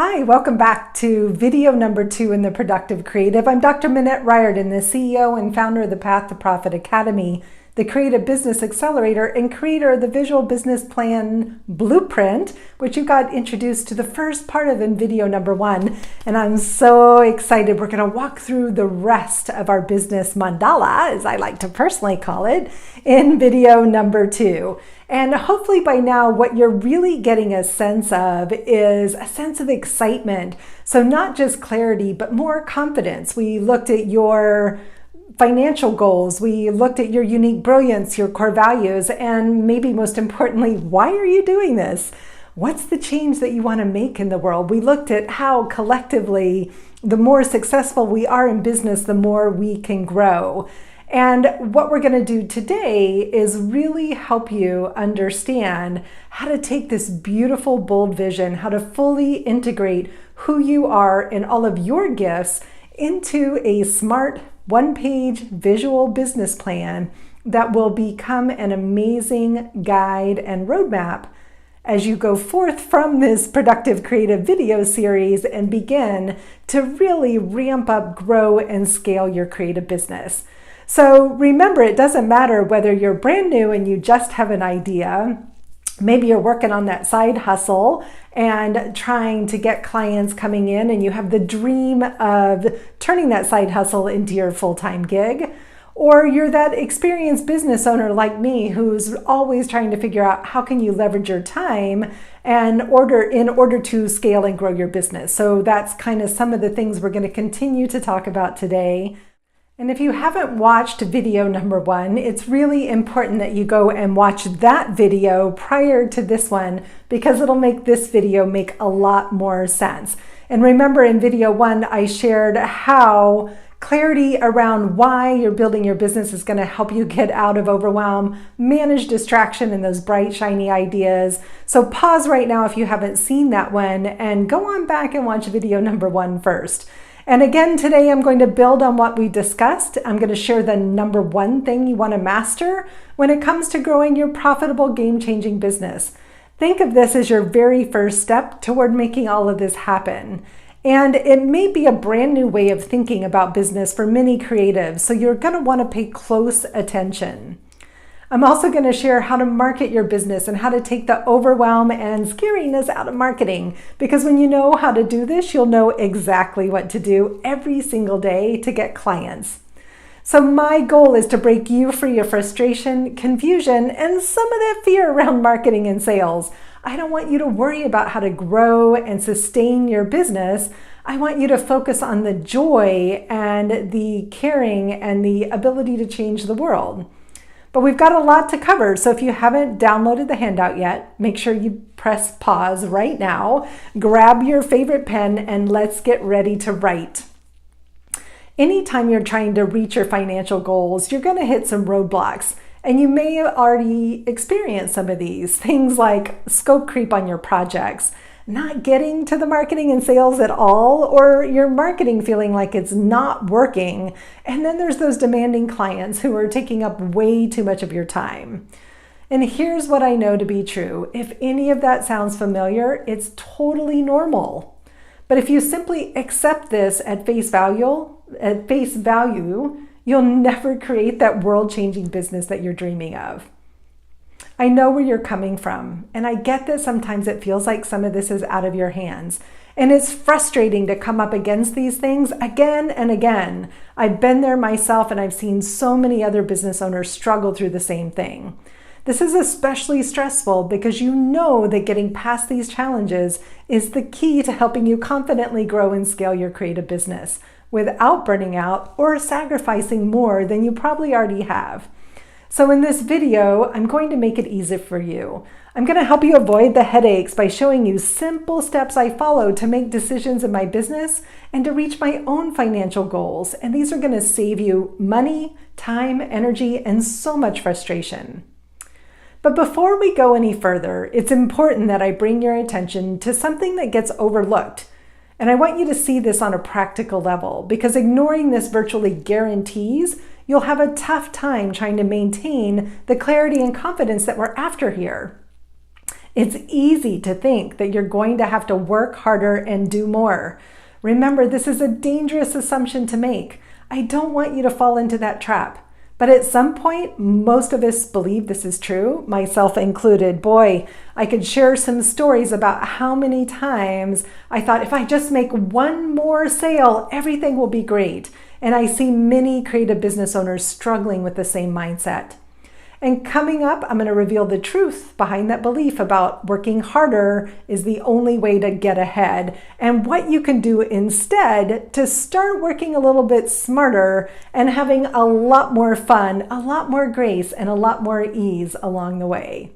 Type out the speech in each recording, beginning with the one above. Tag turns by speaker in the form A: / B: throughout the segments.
A: Hi, welcome back to video number 2 in The Productive Creative. I'm Dr. Minette Riordan, the CEO and founder of the Path to Profit Academy, the Creative Business Accelerator, and creator of the Visual Business Plan Blueprint, which you got introduced to the first part of in video number 1. And I'm so excited. We're going to walk through the rest of our business mandala, as I like to personally call it, in video number 2. And hopefully by now, what you're really getting a sense of is a sense of excitement. So not just clarity, but more confidence. We looked at your financial goals. We looked at your unique brilliance, your core values, and maybe most importantly, why are you doing this? What's the change that you want to make in the world? We looked at how collectively, the more successful we are in business, the more we can grow. And what we're going to do today is really help you understand how to take this beautiful, bold vision, how to fully integrate who you are and all of your gifts into a smart, one-page visual business plan that will become an amazing guide and roadmap as you go forth from this Productive Creative video series and begin to really ramp up, grow, and scale your creative business. So remember, it doesn't matter whether you're brand new and you just have an idea. Maybe you're working on that side hustle and trying to get clients coming in and you have the dream of turning that side hustle into your full-time gig. Or you're that experienced business owner like me who's always trying to figure out how can you leverage your time and in order to scale and grow your business. So that's kind of some of the things we're going to continue to talk about today. And if you haven't watched video number 1, it's really important that you go and watch that video prior to this one because it'll make this video make a lot more sense. And remember in video 1, I shared how clarity around why you're building your business is going to help you get out of overwhelm, manage distraction and those bright, shiny ideas. So pause right now if you haven't seen that one and go on back and watch video number 1 first. And again, today I'm going to build on what we discussed. I'm going to share the number 1 thing you want to master when it comes to growing your profitable, game-changing business. Think of this as your very first step toward making all of this happen. And it may be a brand new way of thinking about business for many creatives, so you're going to want to pay close attention. I'm also going to share how to market your business and how to take the overwhelm and scariness out of marketing. Because when you know how to do this, you'll know exactly what to do every single day to get clients. So my goal is to break you free of frustration, confusion, and some of that fear around marketing and sales. I don't want you to worry about how to grow and sustain your business. I want you to focus on the joy and the caring and the ability to change the world. But we've got a lot to cover, so if you haven't downloaded the handout yet, make sure you press pause right now, grab your favorite pen, and let's get ready to write. Anytime you're trying to reach your financial goals, you're going to hit some roadblocks, and you may have already experienced some of these. Things like scope creep on your projects, not getting to the marketing and sales at all, or your marketing feeling like it's not working. And then there's those demanding clients who are taking up way too much of your time. And here's what I know to be true. If any of that sounds familiar, it's totally normal. But if you simply accept this at face value, you'll never create that world-changing business that you're dreaming of. I know where you're coming from, and I get that sometimes it feels like some of this is out of your hands. And it's frustrating to come up against these things again and again. I've been there myself, and I've seen so many other business owners struggle through the same thing. This is especially stressful because you know that getting past these challenges is the key to helping you confidently grow and scale your creative business without burning out or sacrificing more than you probably already have. So in this video, I'm going to make it easy for you. I'm going to help you avoid the headaches by showing you simple steps I follow to make decisions in my business and to reach my own financial goals. And these are going to save you money, time, energy, and so much frustration. But before we go any further, it's important that I bring your attention to something that gets overlooked. And I want you to see this on a practical level because ignoring this virtually guarantees you'll have a tough time trying to maintain the clarity and confidence that we're after here. It's easy to think that you're going to have to work harder and do more. Remember, this is a dangerous assumption to make. I don't want you to fall into that trap. But at some point, most of us believe this is true, myself included. Boy, I could share some stories about how many times I thought if I just make one more sale, everything will be great. And I see many creative business owners struggling with the same mindset. And coming up, I'm going to reveal the truth behind that belief about working harder is the only way to get ahead, and what you can do instead to start working a little bit smarter and having a lot more fun, a lot more grace, and a lot more ease along the way.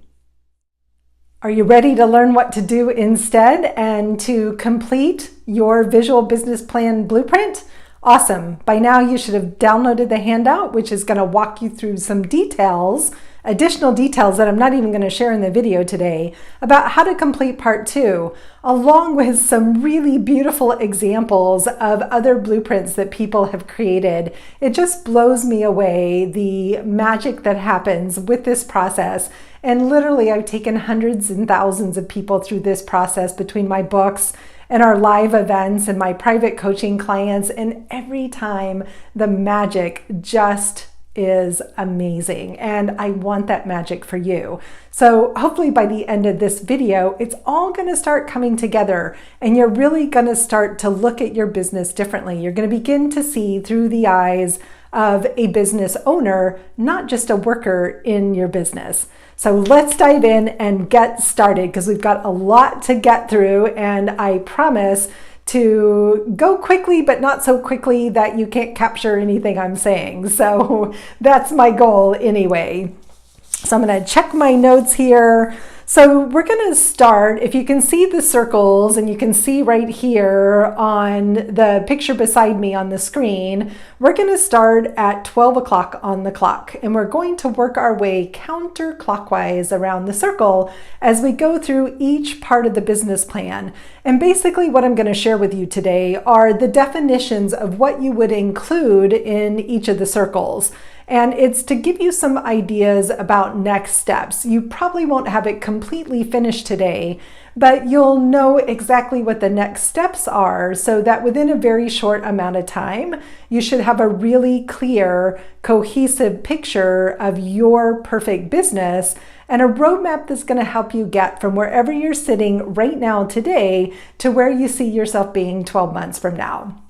A: Are you ready to learn what to do instead and to complete your visual business plan blueprint? Awesome. By now you should have downloaded the handout, which is going to walk you through some details, additional details that I'm not even going to share in the video today, about how to complete part 2, along with some really beautiful examples of other blueprints that people have created. It just blows me away, the magic that happens with this process. And literally, I've taken hundreds and thousands of people through this process between my books and our live events and my private coaching clients, and every time the magic just is amazing, and I want that magic for you. So hopefully by the end of this video, it's all going to start coming together, and you're really going to start to look at your business differently. You're going to begin to see through the eyes of a business owner, not just a worker in your business. So let's dive in and get started, because we've got a lot to get through, and I promise to go quickly, but not so quickly that you can't capture anything I'm saying. So that's my goal anyway. So I'm going to check my notes here. So we're going to start, if you can see the circles, and you can see right here on the picture beside me on the screen, we're going to start at 12 o'clock on the clock, and we're going to work our way counterclockwise around the circle as we go through each part of the business plan. And basically what I'm going to share with you today are the definitions of what you would include in each of the circles. And it's to give you some ideas about next steps. You probably won't have it completely finished today, but you'll know exactly what the next steps are, so that within a very short amount of time, you should have a really clear, cohesive picture of your perfect business and a roadmap that's going to help you get from wherever you're sitting right now today to where you see yourself being 12 months from now.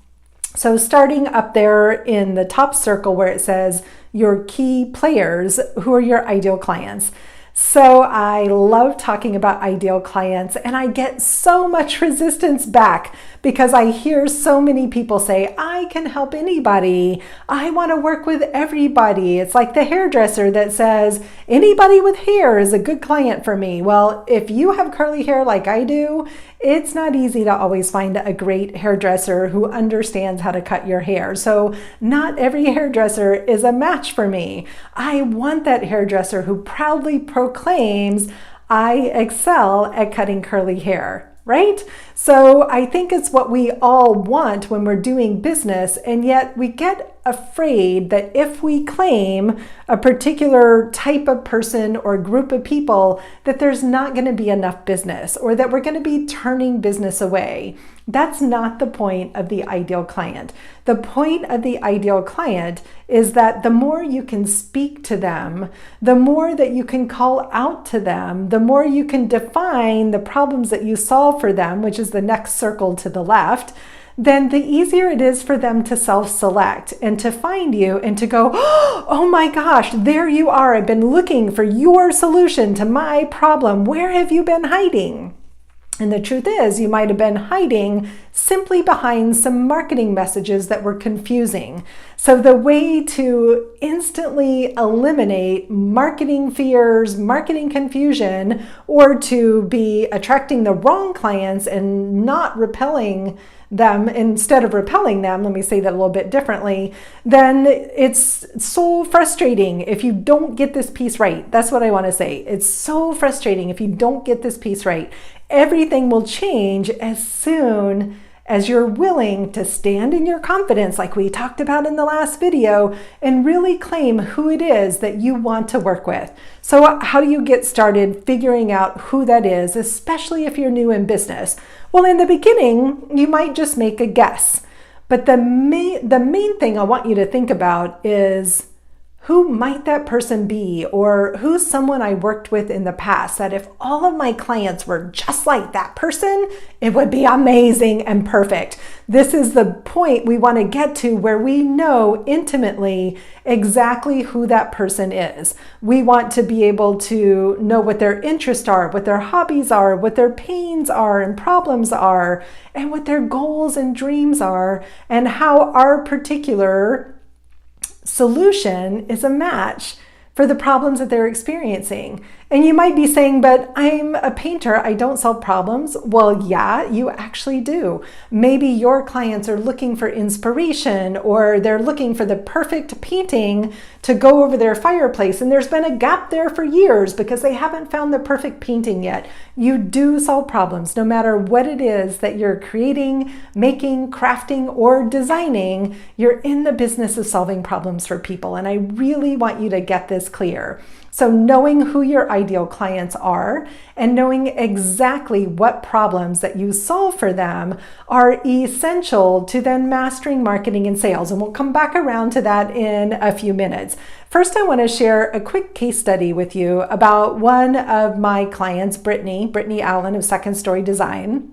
A: So starting up there in the top circle where it says your key players, who are your ideal clients. So I love talking about ideal clients, and I get so much resistance back because I hear so many people say, I can help anybody. I want to work with everybody. It's like the hairdresser that says, anybody with hair is a good client for me. Well, if you have curly hair like I do, it's not easy to always find a great hairdresser who understands how to cut your hair. So not every hairdresser is a match for me. I want that hairdresser who proudly proclaims, I excel at cutting curly hair. Right? So I think it's what we all want when we're doing business, and yet we get afraid that if we claim a particular type of person or group of people, that there's not going to be enough business, or that we're going to be turning business away. That's not the point of the ideal client. The point of the ideal client is that the more you can speak to them, the more that you can call out to them, the more you can define the problems that you solve for them, which is the next circle to the left, then the easier it is for them to self-select and to find you and to go, oh my gosh, there you are. I've been looking for your solution to my problem. Where have you been hiding? And the truth is, you might have been hiding simply behind some marketing messages that were confusing. So the way to instantly eliminate marketing fears, marketing confusion, or to be attracting the wrong clients and not repelling them, instead of repelling them, let me say that a little bit differently, then it's so frustrating if you don't get this piece right. That's what I want to say. It's so frustrating if you don't get this piece right. Everything will change as soon as you're willing to stand in your confidence, like we talked about in the last video, and really claim who it is that you want to work with. So how do you get started figuring out who that is, especially if you're new in business? Well, in the beginning, you might just make a guess. But the main thing I want you to think about is, who might that person be, or who's someone I worked with in the past that if all of my clients were just like that person, it would be amazing and perfect. This is the point we want to get to, where we know intimately exactly who that person is. We want to be able to know what their interests are, what their hobbies are, what their pains are and problems are, and what their goals and dreams are, and how our particular solution is a match for the problems that they're experiencing. And you might be saying, but I'm a painter, I don't solve problems. Well, yeah, you actually do. Maybe your clients are looking for inspiration, or they're looking for the perfect painting to go over their fireplace, and there's been a gap there for years because they haven't found the perfect painting yet. You do solve problems, no matter what it is that you're creating, making, crafting, or designing. You're in the business of solving problems for people, and I really want you to get this clear. So knowing who your ideal clients are and knowing exactly what problems that you solve for them are essential to then mastering marketing and sales. And we'll come back around to that in a few minutes. First, I want to share a quick case study with you about one of my clients, Brittany Allen of Second Story Design.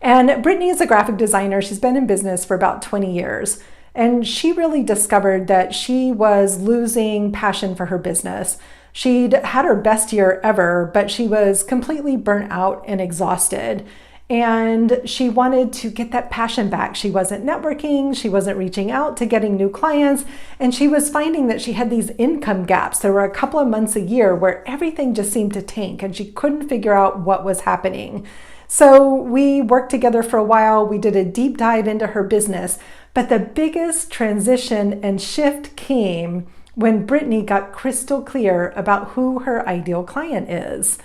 A: And Brittany is a graphic designer. She's been in business for about 20 years. And she really discovered that she was losing passion for her business. She'd had her best year ever, but she was completely burnt out and exhausted. And she wanted to get that passion back. She wasn't networking, she wasn't reaching out to getting new clients, and she was finding that she had these income gaps. There were a couple of months a year where everything just seemed to tank and she couldn't figure out what was happening. So we worked together for a while. We did a deep dive into her business. But the biggest transition and shift came when Brittany got crystal clear about who her ideal client is.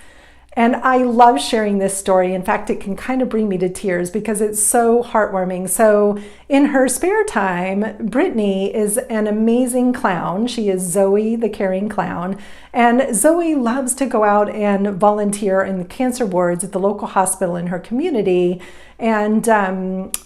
A: And I love sharing this story. In fact, it can kind of bring me to tears because it's so heartwarming. So in her spare time, Brittany is an amazing clown. She is Zoe, the caring clown. And Zoe loves to go out and volunteer in the cancer wards at the local hospital in her community, and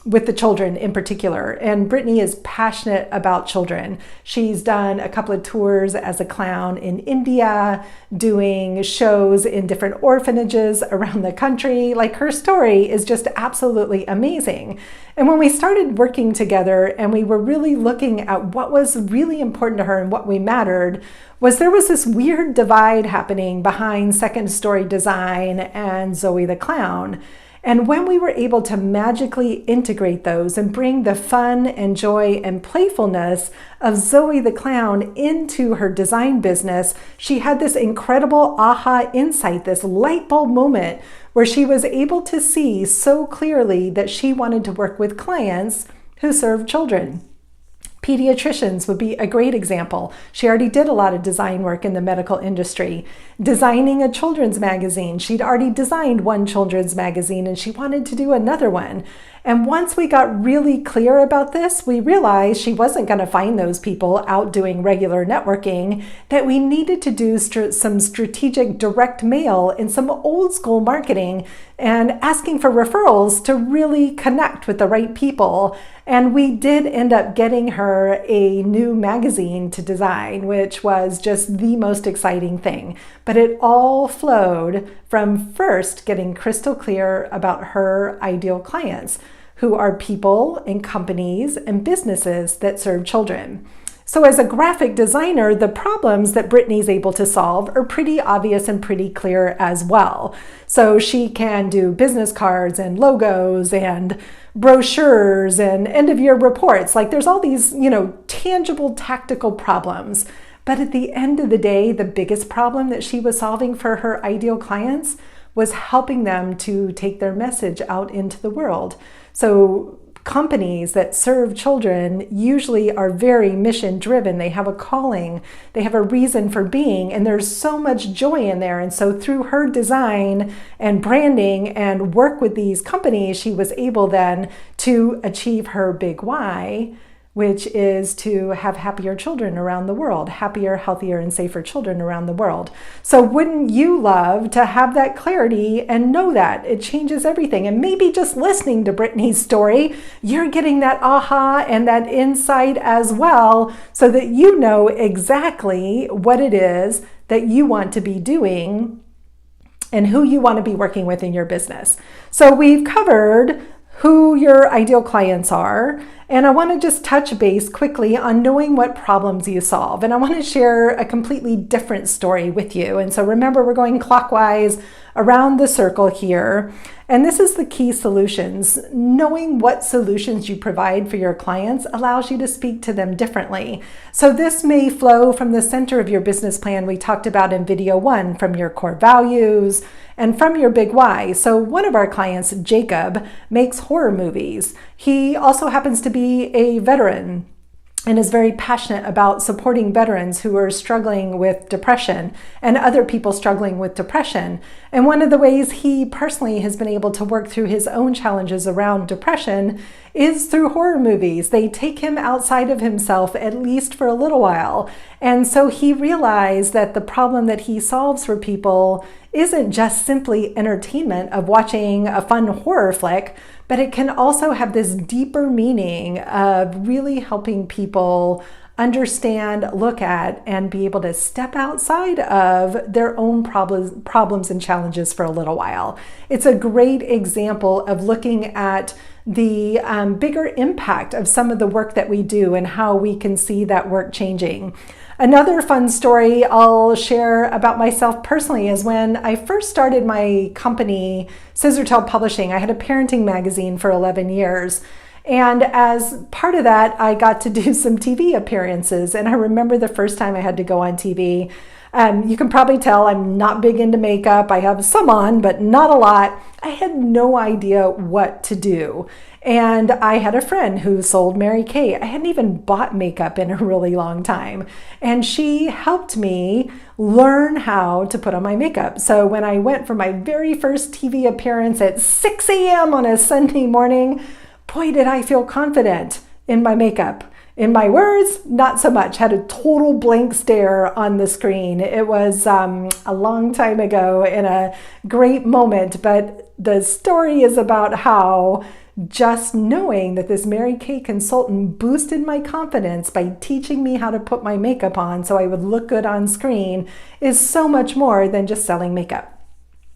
A: with the children in particular. And Brittany is passionate about children. She's done a couple of tours as a clown in India, doing shows in different orphanages around the country. Like, her story is just absolutely amazing. And when we started working together and we were really looking at what was really important to her and what we mattered, there was this weird divide happening behind Second Story Design and Zoe the Clown. And when we were able to magically integrate those and bring the fun and joy and playfulness of Zoe the Clown into her design business, she had this incredible aha insight, this light bulb moment where she was able to see so clearly that she wanted to work with clients who serve children. Pediatricians would be a great example. She already did a lot of design work in the medical industry. Designing a children's magazine. She'd already designed one children's magazine and she wanted to do another one. And once we got really clear about this, we realized she wasn't going to find those people out doing regular networking, that we needed to do some strategic direct mail and some old school marketing and asking for referrals to really connect with the right people. And we did end up getting her a new magazine to design, which was just the most exciting thing. But it all flowed from first getting crystal clear about her ideal clients, who are people and companies and businesses that serve children. So as a graphic designer, the problems that Brittany's able to solve are pretty obvious and pretty clear as well. So she can do business cards and logos and brochures and end of year reports. Like, there's all these, tangible tactical problems. But at the end of the day, the biggest problem that she was solving for her ideal clients was helping them to take their message out into the world. So companies that serve children usually are very mission driven. They have a calling, they have a reason for being, and there's so much joy in there. And so through her design and branding and work with these companies, she was able then to achieve her big why, which is to have happier children around the world, happier, healthier, and safer children around the world. So wouldn't you love to have that clarity and know that it changes everything? And maybe just listening to Brittany's story, you're getting that aha and that insight as well, so that you know exactly what it is that you want to be doing and who you want to be working with in your business. So we've covered who your ideal clients are. And I want to just touch base quickly on knowing what problems you solve. And I want to share a completely different story with you. And so remember, we're going clockwise around the circle here. And this is the key solutions. Knowing what solutions you provide for your clients allows you to speak to them differently. So this may flow from the center of your business plan we talked about in video 1, from your core values and from your big why. So one of our clients, Jacob, makes horror movies. He also happens to be a veteran and is very passionate about supporting veterans who are struggling with depression and other people struggling with depression. And one of the ways he personally has been able to work through his own challenges around depression is through horror movies. They take him outside of himself, at least for a little while. And so he realized that the problem that he solves for people isn't just simply entertainment of watching a fun horror flick, but it can also have this deeper meaning of really helping people understand, look at, and be able to step outside of their own problems and challenges for a little while. It's a great example of looking at the bigger impact of some of the work that we do and how we can see that work changing. Another fun story I'll share about myself personally is when I first started my company, Scissortail Publishing. I had a parenting magazine for 11 years. And as part of that, I got to do some TV appearances. And I remember the first time I had to go on TV. You can probably tell I'm not big into makeup. I have some on, but not a lot. I had no idea what to do. And I had a friend who sold Mary Kay. I hadn't even bought makeup in a really long time. And she helped me learn how to put on my makeup. So when I went for my very first TV appearance at 6 a.m. on a Sunday morning, boy, did I feel confident in my makeup. In my words, not so much. Had a total blank stare on the screen. It was a long time ago and a great moment, but the story is about how just knowing that this Mary Kay consultant boosted my confidence by teaching me how to put my makeup on so I would look good on screen is so much more than just selling makeup.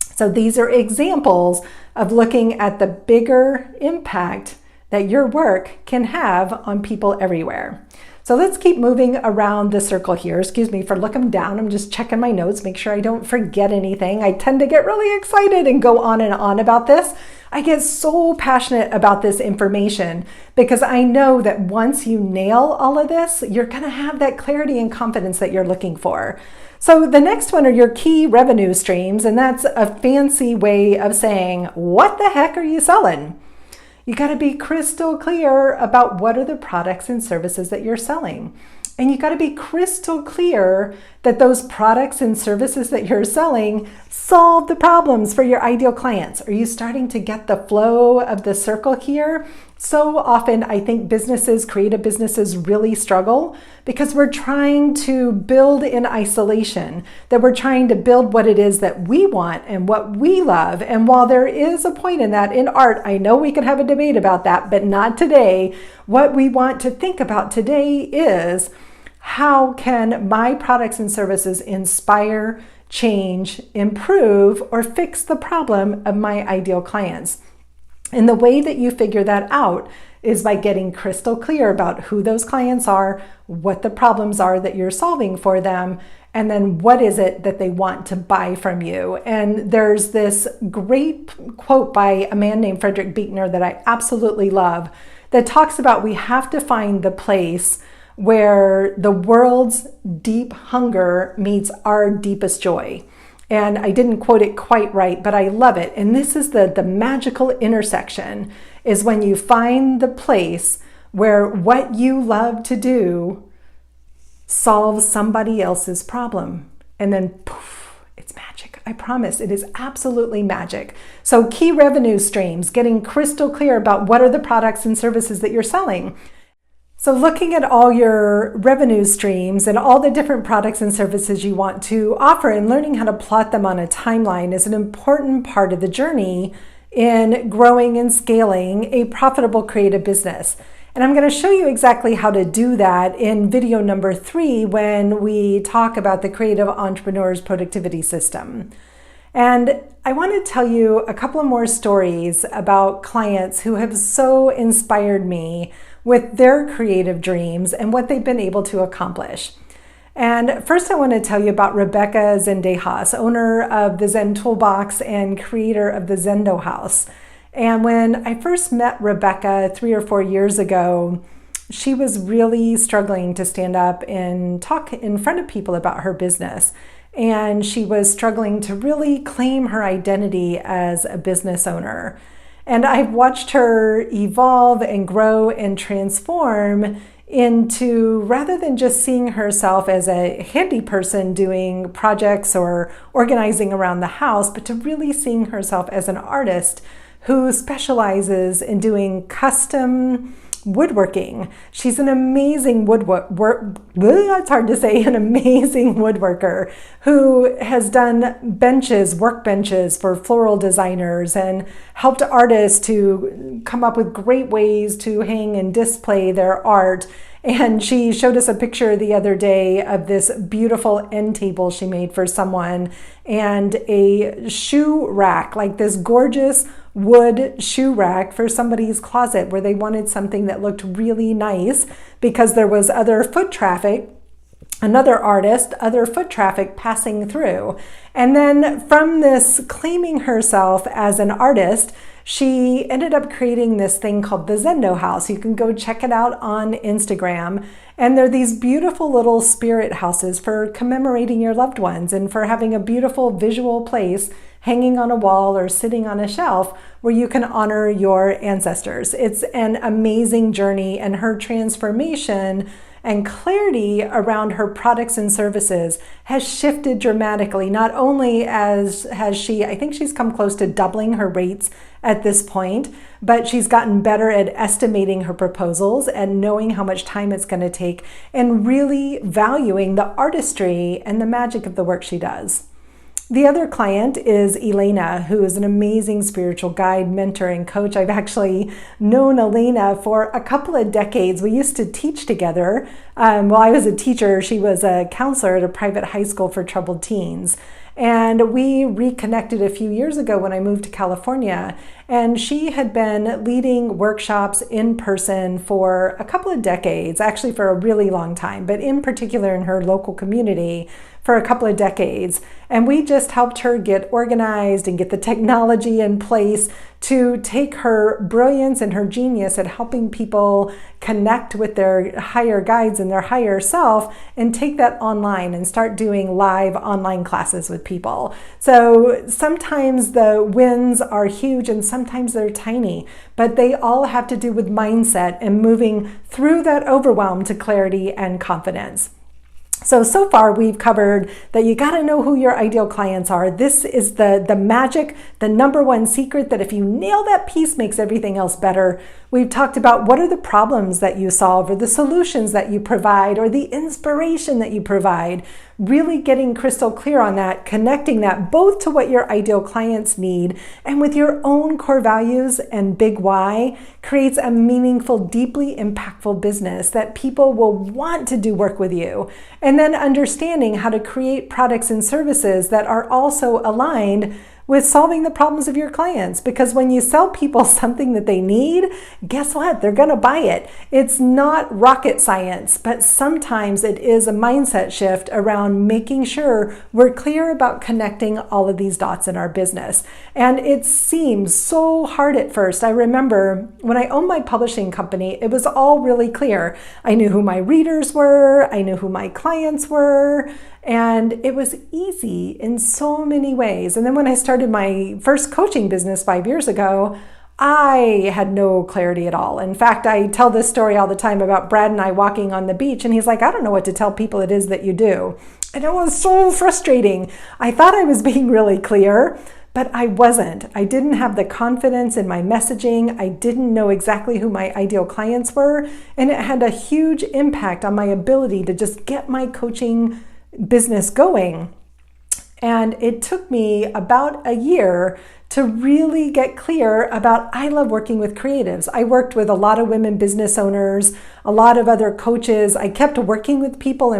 A: So these are examples of looking at the bigger impact that your work can have on people everywhere. So let's keep moving around the circle here. Excuse me for looking down. I'm just checking my notes, make sure I don't forget anything. I tend to get really excited and go on and on about this. I get so passionate about this information because I know that once you nail all of this, you're going to have that clarity and confidence that you're looking for. So the next one are your key revenue streams, and that's a fancy way of saying, what the heck are you selling? You got to be crystal clear about what are the products and services that you're selling. And you got to be crystal clear that those products and services that you're selling solve the problems for your ideal clients. Are you starting to get the flow of the circle here? So often I think creative businesses really struggle because we're trying to build in isolation, that we're trying to build what it is that we want and what we love. And while there is a point in that in art, I know we could have a debate about that, but not today. What we want to think about today is, how can my products and services inspire, change, improve, or fix the problem of my ideal clients? And the way that you figure that out is by getting crystal clear about who those clients are, what the problems are that you're solving for them, and then what is it that they want to buy from you. And there's this great quote by a man named Frederick Buechner that I absolutely love that talks about we have to find the place where the world's deep hunger meets our deepest joy. And I didn't quote it quite right, but I love it. And this is the magical intersection is when you find the place where what you love to do solves somebody else's problem. And then poof, it's magic. I promise, it is absolutely magic. So key revenue streams, getting crystal clear about what are the products and services that you're selling. So looking at all your revenue streams and all the different products and services you want to offer and learning how to plot them on a timeline is an important part of the journey in growing and scaling a profitable creative business. And I'm going to show you exactly how to do that in video number 3 when we talk about the Creative Entrepreneur's Productivity System. And I want to tell you a couple of more stories about clients who have so inspired me with their creative dreams and what they've been able to accomplish. And first I want to tell you about Rebecca Zendejas, owner of the Zen Toolbox and creator of the Zendo House. And when I first met Rebecca 3 or 4 years ago, she was really struggling to stand up and talk in front of people about her business. And she was struggling to really claim her identity as a business owner. And I've watched her evolve and grow and transform into, rather than just seeing herself as a handy person doing projects or organizing around the house, but to really seeing herself as an artist who specializes in doing custom woodworking. She's an amazing it's hard to say, an amazing woodworker who has done workbenches for floral designers and helped artists to come up with great ways to hang and display their art. And she showed us a picture the other day of this beautiful end table she made for someone and a shoe rack, like this gorgeous wood shoe rack for somebody's closet where they wanted something that looked really nice because there was other foot traffic passing through. And then from this claiming herself as an artist, she ended up creating this thing called the Zendo House. You can go check it out on Instagram. And they're these beautiful little spirit houses for commemorating your loved ones and for having a beautiful visual place hanging on a wall or sitting on a shelf where you can honor your ancestors. It's an amazing journey, and her transformation and clarity around her products and services has shifted dramatically. Not only has she, I think she's come close to doubling her rates at this point, but she's gotten better at estimating her proposals and knowing how much time it's going to take and really valuing the artistry and the magic of the work she does. The other client is Elena, who is an amazing spiritual guide, mentor, and coach. I've actually known Elena for a couple of decades. We used to teach together. While I was a teacher, she was a counselor at a private high school for troubled teens. And we reconnected a few years ago when I moved to California. And she had been leading workshops in person for a couple of decades, actually for a really long time, but in particular in her local community for a couple of decades. And we just helped her get organized and get the technology in place to take her brilliance and her genius at helping people connect with their higher guides and their higher self and take that online and start doing live online classes with people. So sometimes the wins are huge and sometimes they're tiny, but they all have to do with mindset and moving through that overwhelm to clarity and confidence. So far we've covered that you got to know who your ideal clients are. This is the magic, the number one secret that if you nail that piece makes everything else better. We've talked about what are the problems that you solve or the solutions that you provide or the inspiration that you provide. Really getting crystal clear on that, connecting that both to what your ideal clients need and with your own core values and big why creates a meaningful, deeply impactful business that people will want to do work with you. And then understanding how to create products and services that are also aligned with solving the problems of your clients. Because when you sell people something that they need, guess what? They're going to buy it. It's not rocket science, but sometimes it is a mindset shift around making sure we're clear about connecting all of these dots in our business. And it seems so hard at first. I remember when I owned my publishing company, it was all really clear. I knew who my readers were. I knew who my clients were. And it was easy in so many ways. And then when I started my first coaching business 5 years ago, I had no clarity at all. In fact, I tell this story all the time about Brad and I walking on the beach, and he's like, I don't know what to tell people it is that you do. And it was so frustrating. I thought I was being really clear, but I wasn't. I didn't have the confidence in my messaging. I didn't know exactly who my ideal clients were, and it had a huge impact on my ability to just get my coaching business going. And it took me about a year to really get clear about, I love working with creatives. I worked with a lot of women business owners, a lot of other coaches. I kept working with people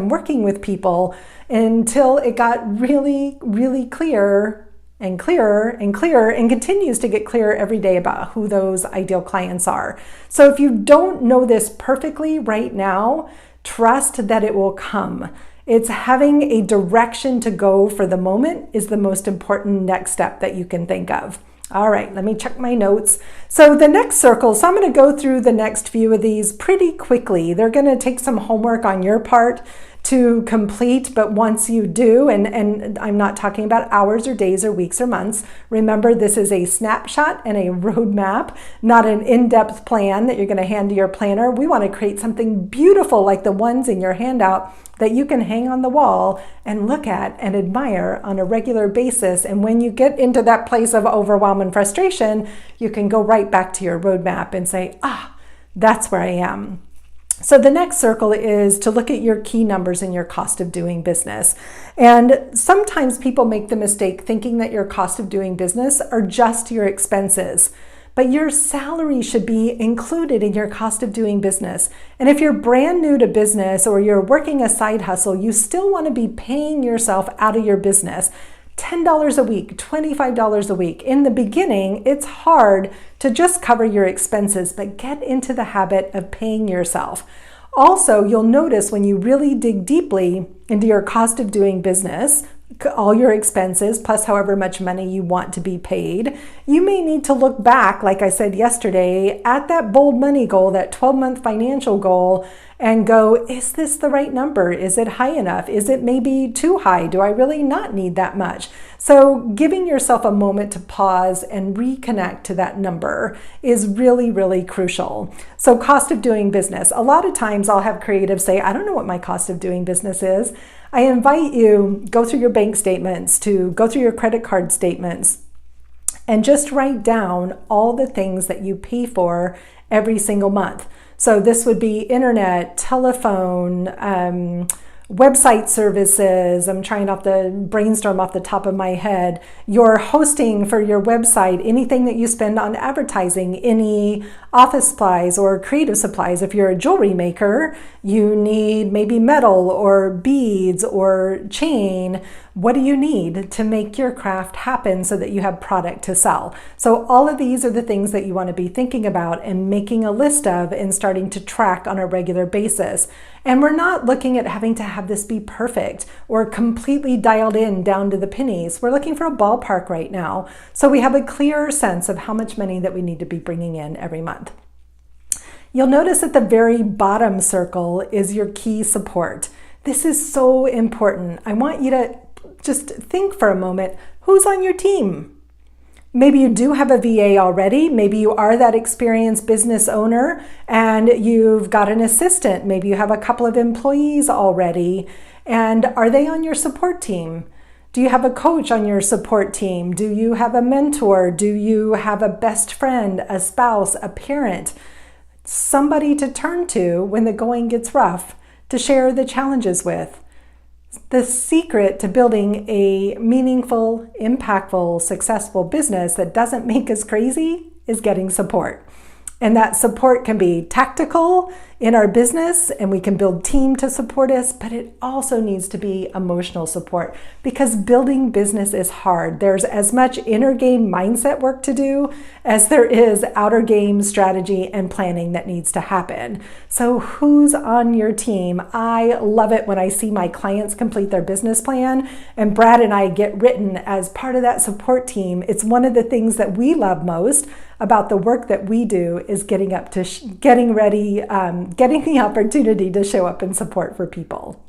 A: until it got really, really clear and clearer and clearer, and continues to get clearer every day about who those ideal clients are. So if you don't know this perfectly right now, trust that it will come. It's having a direction to go for the moment is the most important next step that you can think of. All right, let me check my notes. So the next circle, so I'm going to go through the next few of these pretty quickly. They're going to take some homework on your part to complete, but once you do, and I'm not talking about hours or days or weeks or months, remember this is a snapshot and a roadmap, not an in-depth plan that you're going to hand to your planner. We want to create something beautiful like the ones in your handout that you can hang on the wall and look at and admire on a regular basis. And when you get into that place of overwhelm and frustration, you can go right back to your roadmap and say, that's where I am. So the next circle is to look at your key numbers and your cost of doing business. And sometimes people make the mistake thinking that your cost of doing business are just your expenses. But your salary should be included in your cost of doing business. And if you're brand new to business or you're working a side hustle, you still want to be paying yourself out of your business. $10 a week, $25 a week. In the beginning, it's hard to just cover your expenses, but get into the habit of paying yourself. Also, you'll notice when you really dig deeply into your cost of doing business, all your expenses plus however much money you want to be paid, you may need to look back, like I said yesterday, at that bold money goal, that 12-month financial goal, and go, is this the right number? Is it high enough? Is it maybe too high? Do I really not need that much? So giving yourself a moment to pause and reconnect to that number is really, really crucial. So cost of doing business. A lot of times I'll have creatives say, I don't know what my cost of doing business is. I invite you, go through your bank statements, to go through your credit card statements, and just write down all the things that you pay for every single month. So this would be internet, telephone, website services. I'm trying to brainstorm off the top of my head. Your hosting for your website, anything that you spend on advertising, any office supplies or creative supplies. If you're a jewelry maker, you need maybe metal or beads or chain. What do you need to make your craft happen so that you have product to sell? So all of these are the things that you want to be thinking about and making a list of and starting to track on a regular basis. And we're not looking at having to have this be perfect or completely dialed in down to the pennies. We're looking for a ballpark right now, so we have a clearer sense of how much money that we need to be bringing in every month. You'll notice at the very bottom circle is your key support. This is so important. I want you to just think for a moment, who's on your team? Maybe you do have a VA already. Maybe you are that experienced business owner and you've got an assistant. Maybe you have a couple of employees already. And are they on your support team? Do you have a coach on your support team? Do you have a mentor? Do you have a best friend, a spouse, a parent? Somebody to turn to when the going gets rough, to share the challenges with. The secret to building a meaningful, impactful, successful business that doesn't make us crazy is getting support. And that support can be tactical in our business, and we can build team to support us, but it also needs to be emotional support because building business is hard. There's as much inner game mindset work to do as there is outer game strategy and planning that needs to happen. So who's on your team? I love it when I see my clients complete their business plan and Brad and I get written as part of that support team. It's one of the things that we love most about the work that we do is getting up to getting ready, getting the opportunity to show up and support for people.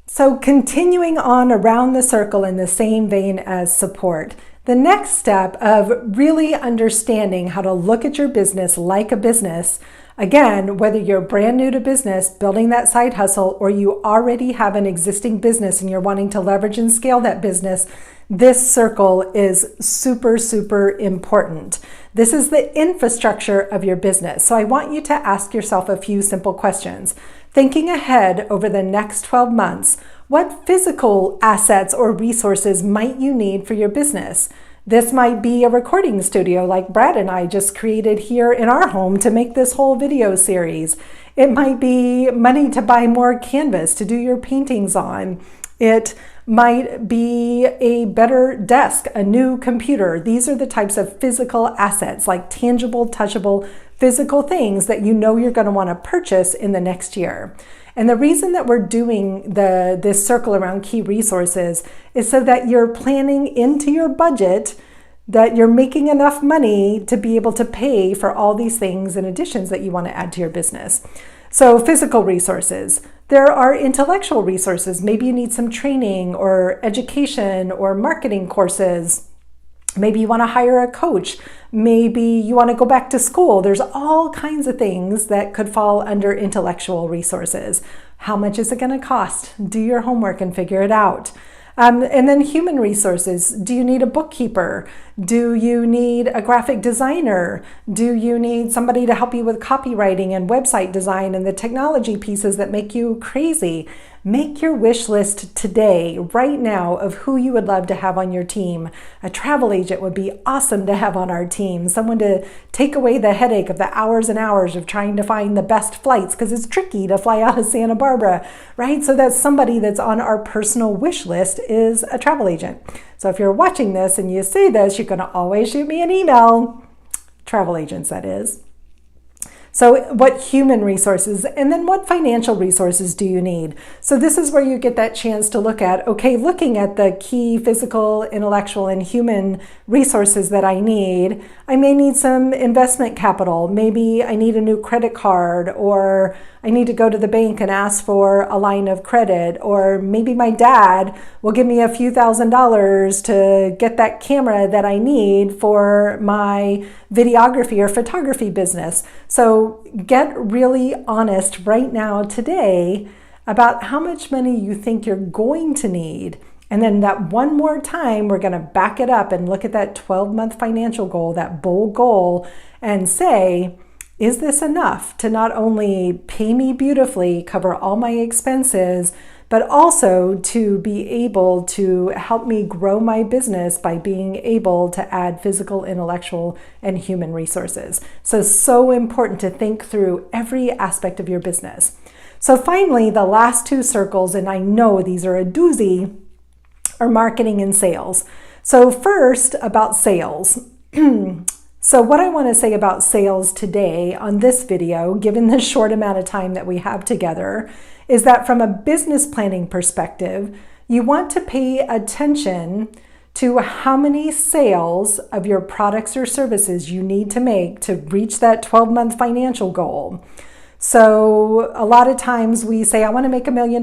A: So continuing on around the circle in the same vein as support, The next step of really understanding how to look at your business like a business, again, whether you're brand new to business, building that side hustle, or you already have an existing business and you're wanting to leverage and scale that business, this circle is super, super important. This is the infrastructure of your business. So I want you to ask yourself a few simple questions. Thinking ahead over the next 12 months, what physical assets or resources might you need for your business? This might be a recording studio like Brad and I just created here in our home to make this whole video series. It might be money to buy more canvas to do your paintings on. It might be a better desk, a new computer. These are the types of physical assets, like tangible, touchable, physical things that you know you're going to want to purchase in the next year. And the reason that we're doing this circle around key resources is so that you're planning into your budget that you're making enough money to be able to pay for all these things and additions that you want to add to your business. So physical resources. There are intellectual resources. Maybe you need some training or education or marketing courses. Maybe you want to hire a coach. Maybe you want to go back to school. There's all kinds of things that could fall under intellectual resources. How much is it going to cost? Do your homework and figure it out. And then human resources. Do you need a bookkeeper? Do you need a graphic designer? Do you need somebody to help you with copywriting and website design and the technology pieces that make you crazy? Make your wish list today, right now, of who you would love to have on your team. A travel agent would be awesome to have on our team. Someone to take away the headache of the hours and hours of trying to find the best flights, because it's tricky to fly out of Santa Barbara, right? So that's somebody that's on our personal wish list is a travel agent. So if you're watching this and you see this, you're going to always shoot me an email. Travel agents, that is. So what human resources, and then what financial resources do you need? So this is where you get that chance to look at, okay, looking at the key physical, intellectual, and human resources that I need. I may need some investment capital. Maybe I need a new credit card, or I need to go to the bank and ask for a line of credit, or maybe my dad will give me a few $1,000s to get that camera that I need for my videography or photography business. So get really honest right now today about how much money you think you're going to need. And then that one more time, we're going to back it up and look at that 12-month financial goal, that bold goal, and say, is this enough to not only pay me beautifully, cover all my expenses, but also to be able to help me grow my business by being able to add physical, intellectual, and human resources. So important to think through every aspect of your business. So finally, the last two circles, and I know these are a doozy, are marketing and sales. So first, about sales. So what I want to say about sales today on this video, given the short amount of time that we have together, is that from a business planning perspective, you want to pay attention to how many sales of your products or services you need to make to reach that 12-month financial goal. So a lot of times we say, I want to make $1 million,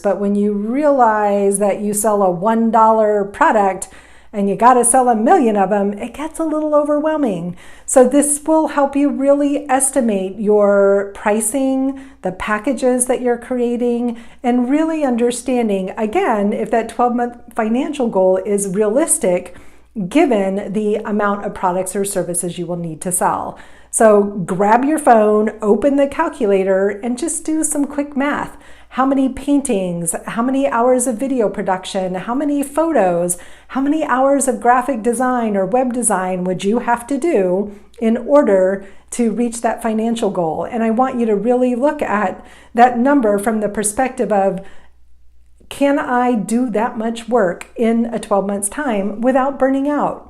A: but when you realize that you sell a $1 product, and you got to sell 1 million of them, it gets a little overwhelming. So this will help you really estimate your pricing, the packages that you're creating, and really understanding, again, if that 12-month financial goal is realistic, given the amount of products or services you will need to sell. So grab your phone, open the calculator, and just do some quick math. How many paintings, how many hours of video production, how many photos, how many hours of graphic design or web design would you have to do in order to reach that financial goal? And I want you to really look at that number from the perspective of, can I do that much work in a 12 months time without burning out?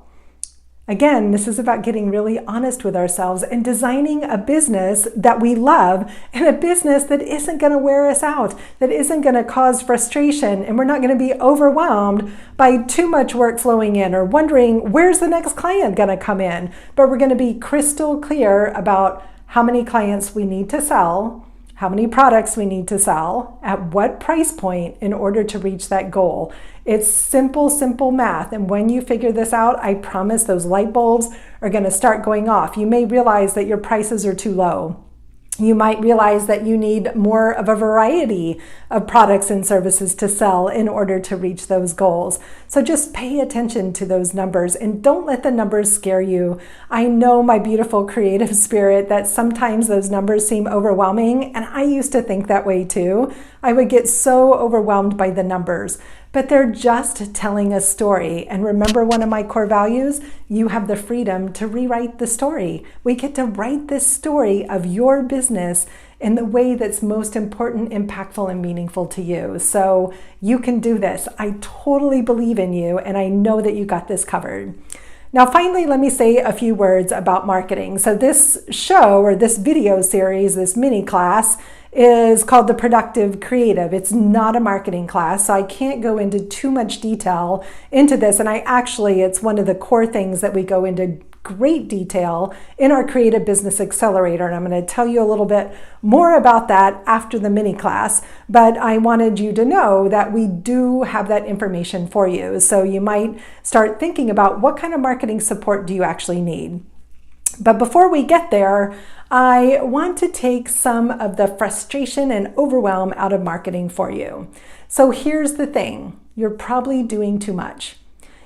A: Again, this is about getting really honest with ourselves and designing a business that we love and a business that isn't going to wear us out, that isn't going to cause frustration, and we're not going to be overwhelmed by too much work flowing in or wondering where's the next client going to come in. But we're going to be crystal clear about how many clients we need to sell, how many products we need to sell, at what price point in order to reach that goal. It's simple, simple math. And when you figure this out, I promise those light bulbs are going to start going off. You may realize that your prices are too low. You might realize that you need more of a variety of products and services to sell in order to reach those goals. So just pay attention to those numbers and don't let the numbers scare you. I know, my beautiful creative spirit, that sometimes those numbers seem overwhelming, and I used to think that way too. I would get so overwhelmed by the numbers, but they're just telling a story. And remember, one of my core values, you have the freedom to rewrite the story. We get to write this story of your business in the way that's most important, impactful, and meaningful to you. So you can do this. I totally believe in you, and I know that you got this covered. Now, finally, let me say a few words about marketing. So this show, or this video series, this mini class, is called The Productive Creative. It's not a marketing class, so I can't go into too much detail into this. And it's one of the core things that we go into great detail in our Creative Business Accelerator. And I'm going to tell you a little bit more about that after the mini class. But I wanted you to know that we do have that information for you. So you might start thinking about, what kind of marketing support do you actually need? But before we get there, I want to take some of the frustration and overwhelm out of marketing for you. So here's the thing. You're probably doing too much.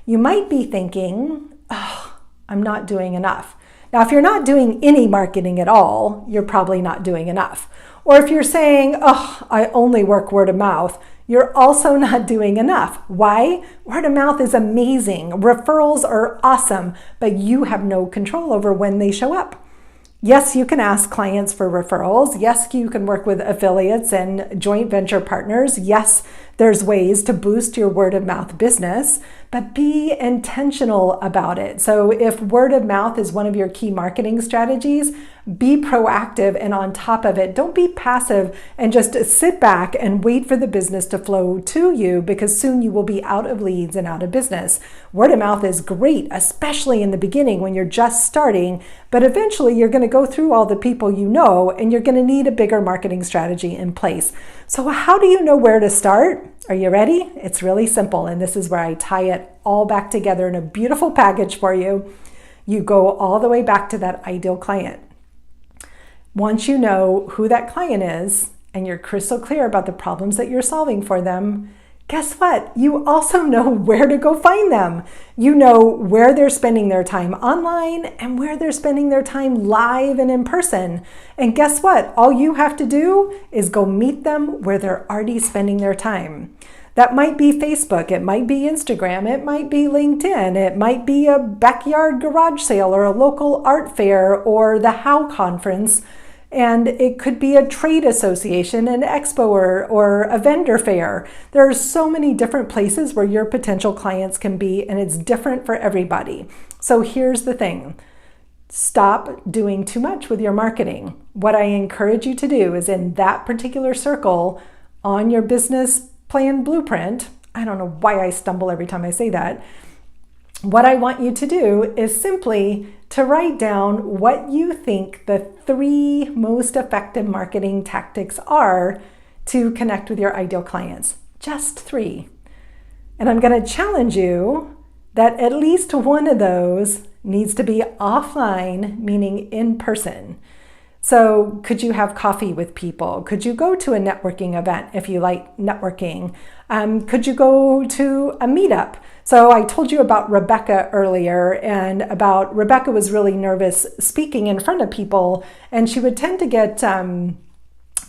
A: You might be thinking, oh, I'm not doing enough. Now, if you're not doing any marketing at all, you're probably not doing enough. Or if you're saying, oh, I only work word of mouth, you're also not doing enough. Why? Word of mouth is amazing. Referrals are awesome, but you have no control over when they show up. Yes, you can ask clients for referrals. Yes, you can work with affiliates and joint venture partners. Yes, there's ways to boost your word of mouth business, but be intentional about it. So if word of mouth is one of your key marketing strategies, be proactive and on top of it. Don't be passive and just sit back and wait for the business to flow to you, because soon you will be out of leads and out of business. Word of mouth is great, especially in the beginning when you're just starting, but eventually you're going to go through all the people you know and you're going to need a bigger marketing strategy in place. So how do you know where to start? Are you ready? It's really simple, and this is where I tie it all back together in a beautiful package for you. You go all the way back to that ideal client. Once you know who that client is and you're crystal clear about the problems that you're solving for them, guess what? You also know where to go find them. You know where they're spending their time online and where they're spending their time live and in person. And guess what? All you have to do is go meet them where they're already spending their time. That might be Facebook, it might be Instagram, it might be LinkedIn, it might be a backyard garage sale or a local art fair or the How conference. And it could be a trade association, an expo, or a vendor fair. There are so many different places where your potential clients can be, and it's different for everybody. So here's the thing. Stop doing too much with your marketing. What I encourage you to do is, in that particular circle on your business plan blueprint, I don't know why I stumble every time I say that, what I want you to do is simply to write down what you think the 3 most effective marketing tactics are to connect with your ideal clients. Just 3. And I'm going to challenge you that at least one of those needs to be offline, meaning in person. So could you have coffee with people? Could you go to a networking event if you like networking? Could you go to a meetup? So I told you about Rebecca earlier, and about Rebecca was really nervous speaking in front of people, and she would tend to get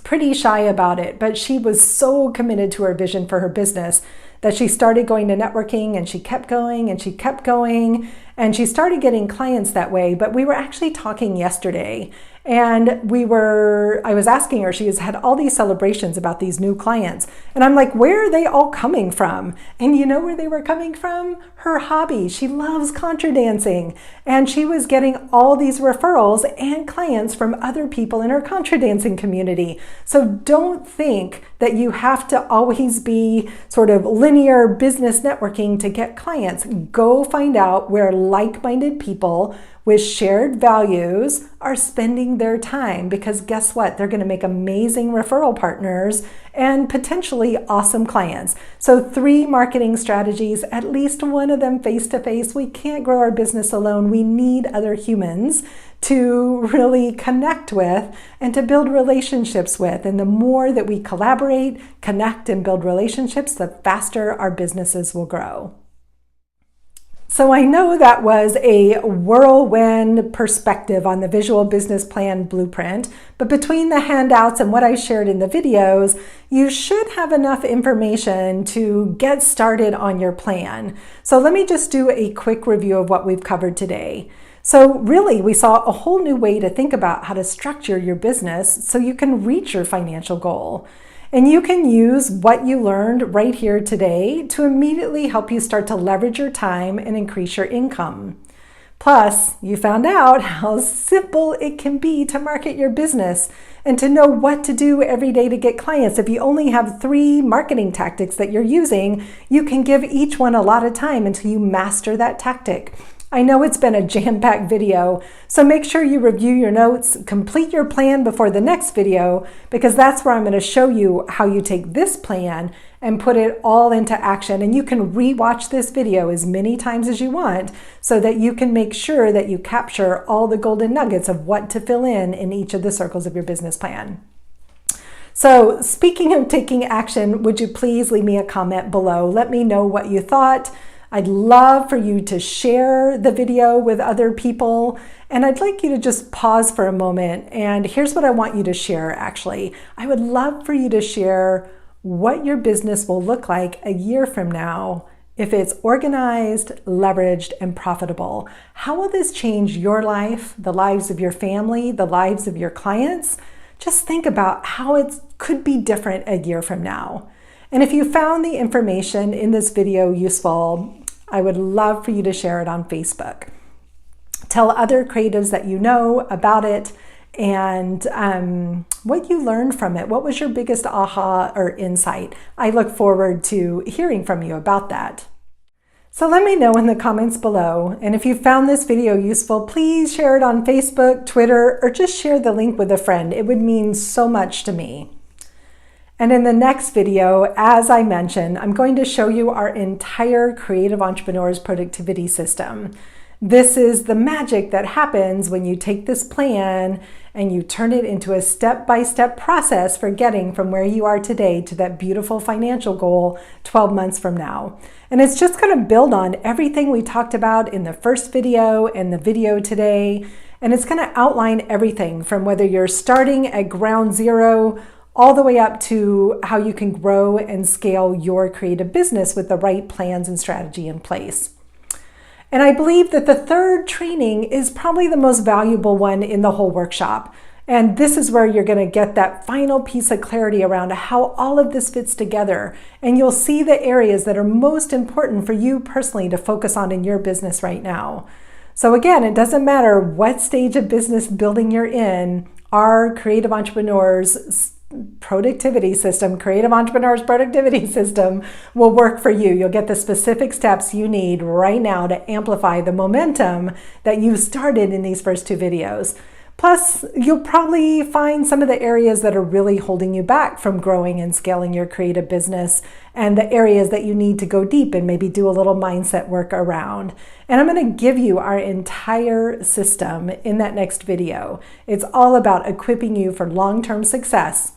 A: pretty shy about it, but she was so committed to her vision for her business that she started going to networking, and she kept going and she kept going, and she started getting clients that way. But we were actually talking yesterday, and I was asking her, she has had all these celebrations about these new clients. And I'm like, where are they all coming from? And you know where they were coming from? Her hobby. She loves contra dancing. And she was getting all these referrals and clients from other people in her contra dancing community. So don't think that you have to always be sort of linear pioneer business networking to get clients. Go find out where like-minded people with shared values are spending their time, because guess what? They're going to make amazing referral partners and potentially awesome clients. So 3 marketing strategies, at least one of them face-to-face. We can't grow our business alone. We need other humans to really connect with and to build relationships with. And the more that we collaborate, connect, and build relationships, the faster our businesses will grow. So I know that was a whirlwind perspective on the Visual Business Plan Blueprint, but between the handouts and what I shared in the videos, you should have enough information to get started on your plan. So let me just do a quick review of what we've covered today. So really, we saw a whole new way to think about how to structure your business so you can reach your financial goal. And you can use what you learned right here today to immediately help you start to leverage your time and increase your income. Plus, you found out how simple it can be to market your business and to know what to do every day to get clients. If you only have 3 marketing tactics that you're using, you can give each one a lot of time until you master that tactic. I know it's been a jam-packed video, so make sure you review your notes, complete your plan before the next video, because that's where I'm going to show you how you take this plan and put it all into action. And you can re-watch this video as many times as you want so that you can make sure that you capture all the golden nuggets of what to fill in each of the circles of your business plan. So speaking of taking action, would you please leave me a comment below? Let me know what you thought. I'd love for you to share the video with other people, and I'd like you to just pause for a moment. And here's what I want you to share, actually. I would love for you to share what your business will look like a year from now if it's organized, leveraged, and profitable. How will this change your life, the lives of your family, the lives of your clients? Just think about how it could be different a year from now. And if you found the information in this video useful, I would love for you to share it on Facebook. Tell other creatives that you know about it and what you learned from it. What was your biggest aha or insight? I look forward to hearing from you about that. So let me know in the comments below. And if you found this video useful, please share it on Facebook, Twitter, or just share the link with a friend. It would mean so much to me. And in the next video, as I mentioned, I'm going to show you our entire Creative Entrepreneurs Productivity System. This is the magic that happens when you take this plan and you turn it into a step-by-step process for getting from where you are today to that beautiful financial goal 12 months from now. And it's just going to build on everything we talked about in the first video and the video today. And it's going to outline everything from whether you're starting at ground zero all the way up to how you can grow and scale your creative business with the right plans and strategy in place. And I believe that the third training is probably the most valuable one in the whole workshop. And this is where you're going to get that final piece of clarity around how all of this fits together. And you'll see the areas that are most important for you personally to focus on in your business right now. So again, it doesn't matter what stage of business building you're in, our Creative Entrepreneurs Productivity System, Creative Entrepreneurs Productivity System will work for you. You'll get the specific steps you need right now to amplify the momentum that you started in these first 2 videos. Plus, you'll probably find some of the areas that are really holding you back from growing and scaling your creative business and the areas that you need to go deep and maybe do a little mindset work around. And I'm going to give you our entire system in that next video. It's all about equipping you for long-term success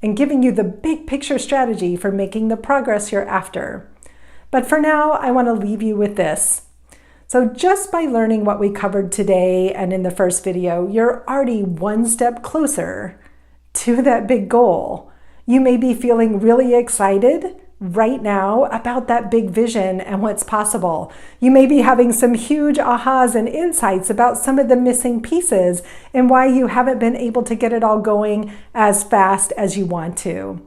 A: and giving you the big picture strategy for making the progress you're after. But for now, I want to leave you with this. So just by learning what we covered today and in the first video, you're already one step closer to that big goal. You may be feeling really excited right now about that big vision and what's possible. You may be having some huge ahas and insights about some of the missing pieces and why you haven't been able to get it all going as fast as you want to.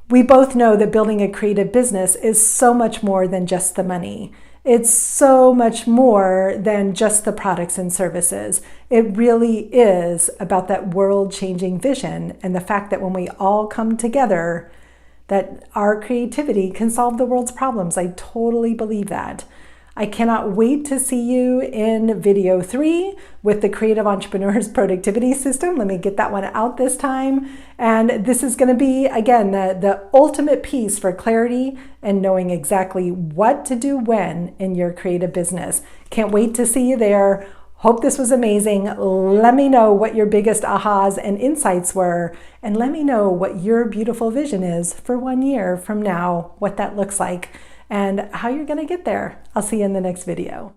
A: We both know that building a creative business is so much more than just the money. It's so much more than just the products and services. It really is about that world-changing vision and the fact that when we all come together, that our creativity can solve the world's problems. I totally believe that. I cannot wait to see you in video 3 with the Creative Entrepreneur's Productivity System. Let me get that one out this time. And this is going to be, again, the ultimate piece for clarity and knowing exactly what to do when in your creative business. Can't wait to see you there. Hope this was amazing. Let me know what your biggest ahas and insights were, and let me know what your beautiful vision is for 1 year from now, what that looks like, and how you're going to get there. I'll see you in the next video.